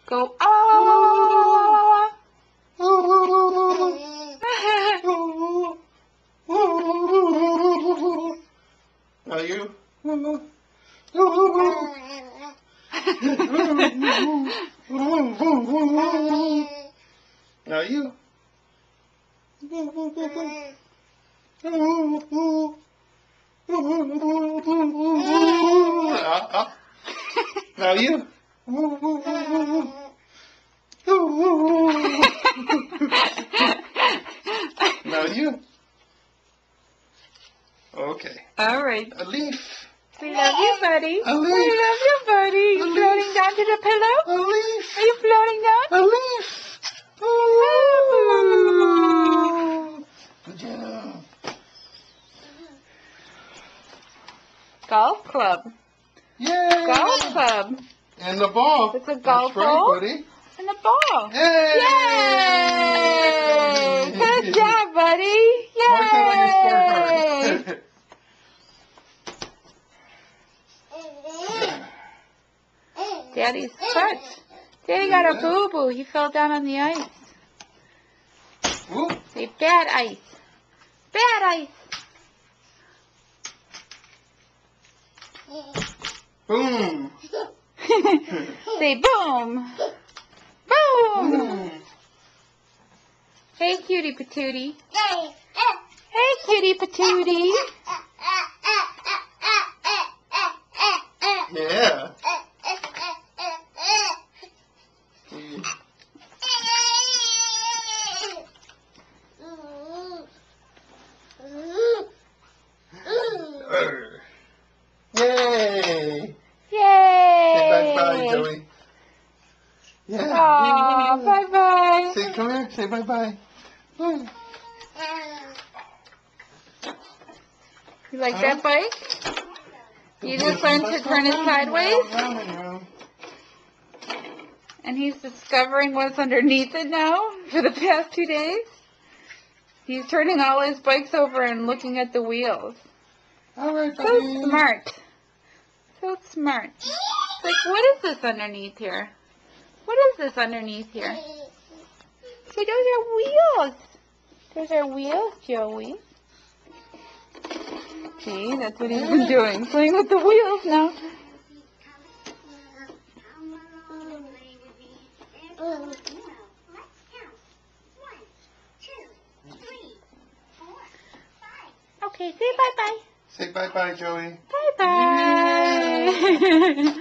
Go, ah! Now you. Now you. Now you. Now you. Okay. All right. A leaf. We love you, buddy. A leaf. We love you, buddy. You A floating leaf. down to the pillow? A leaf. Are you floating down? A leaf. Ooh. Good job. Golf club. Yay. Golf club. And the ball. It's a golf That's right, ball. buddy. And the ball. Yay. Yay! Good job, buddy. Mark that on Yay! your scorecard. Daddy's foot. Daddy got a boo-boo. He fell down on the ice. Ooh. Say bad ice. Bad ice. Boom. Say boom. Boom. Boom. Hey, cutie patootie. Hey, cutie patootie. Yeah. Yay. Yay. Say bye-bye, Joey. Yeah. Aw, bye-bye. Say, come here. Say bye-bye. You like that bike? You just learned to turn it sideways? And he's discovering what's underneath it now for the past 2 days. He's turning all his bikes over and looking at the wheels. All right, So buddy. smart. So smart. It's like, what is this underneath here? What is this underneath here? See, those are wheels. Those are wheels, Joey. See, that's what he's been doing. Playing with the wheels now. Okay, say bye-bye. Say bye-bye, Joey. Bye-bye.